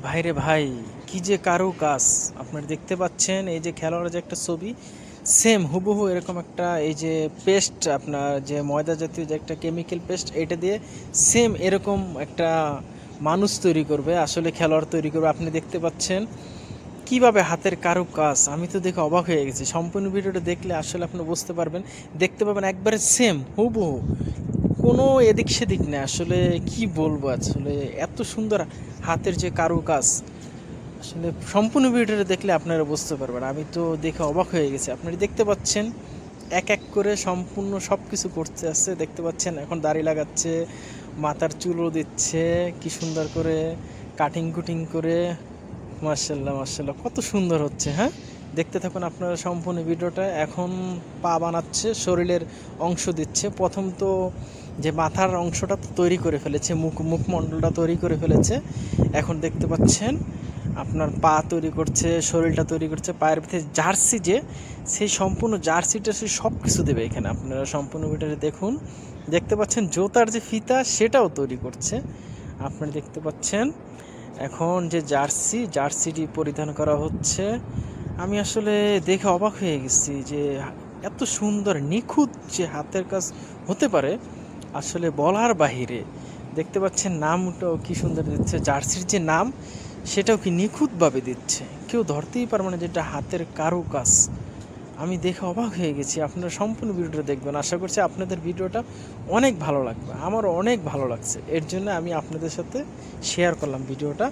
ভাইরে ভাই, কি যে কারু কাজ! আপনারা দেখতে পাচ্ছেন এই যে খেলোয়াড়ের যে একটা ছবি, সেম হুবহু এরকম একটা এই যে পেস্ট, আপনার যে ময়দা জাতীয় যে একটা কেমিক্যাল পেস্ট, এটা দিয়ে সেম এরকম একটা মানুষ তৈরি করবে, আসলে খেলোয়াড় তৈরি করবে। আপনি দেখতে পাচ্ছেন কিভাবে হাতের কারুকাজ, আমি তো দেখে অবাক হয়ে গেছি। সম্পূর্ণ ভিডিওটা দেখলে আসলে আপনি বুঝতে পারবেন, দেখতে পাবেন একবারে সেম হুবহু, কোনো এদিক সেদিক নেই। আসলে কি বলবো, আসলে এত সুন্দর হাতের যে কারুকাজ, আসলে সম্পূর্ণ ভিডিওটা দেখলে আপনারা বুঝতে পারবেন। আমি তো দেখে অবাক হয়ে গেছি। আপনারা দেখতে পাচ্ছেন এক এক করে সম্পূর্ণ সব কিছু করতে আসছে, দেখতে পাচ্ছেন এখন দাড়ি লাগাচ্ছে, মাথার চুলও দিচ্ছে, কি সুন্দর করে কাটিং কুটিং করে। মার্শাল্লাহ মার্শাল্লাহ, কত সুন্দর হচ্ছে। হ্যাঁ, দেখতে থাকুন আপনারা সম্পূর্ণ ভিডিওটা। এখন পা বানাচ্ছে, শরীরের অংশ দিচ্ছে। প্রথম তো যে মাথার অংশটা তো তৈরি করে ফেলেছে, মুখমণ্ডলটা তৈরি করে ফেলেছে। এখন দেখতে পাচ্ছেন আপনার পা তৈরি করছে, শরীরটা তৈরি করছে, পায়ের ভিতরে জার্সি যে, সেই সম্পূর্ণ জার্সিটা সে সব কিছু দেবে এখানে। আপনারা সম্পূর্ণ ভিডিওটা দেখুন। দেখতে পাচ্ছেন জোতার যে ফিতা সেটাও তৈরি করছে। আপনারা দেখতে পাচ্ছেন এখন যে জার্সিটি পরিধান করা হচ্ছে। আমি আসলে দেখে অবাক হয়ে গেছি যে এত সুন্দর নিখুঁত যে হাতের কাজ হতে পারে, আসলে বলার বাহিরে। দেখতে পাচ্ছেন নামটাও কি সুন্দর দিচ্ছে, জার্সির যে নাম সেটাও কি নিখুঁতভাবে দিচ্ছে, কেউ ধরতেই পারবে না যেটা হাতের কারুকাজ। আমি দেখে অবাক হয়ে গেছি। আপনারা সম্পূর্ণ ভিডিওটা দেখবেন, আশা করছি আপনাদের ভিডিওটা অনেক ভালো লাগবে। আমারও অনেক ভালো লাগছে, এর জন্য আমি আপনাদের সাথে শেয়ার করলাম ভিডিওটা।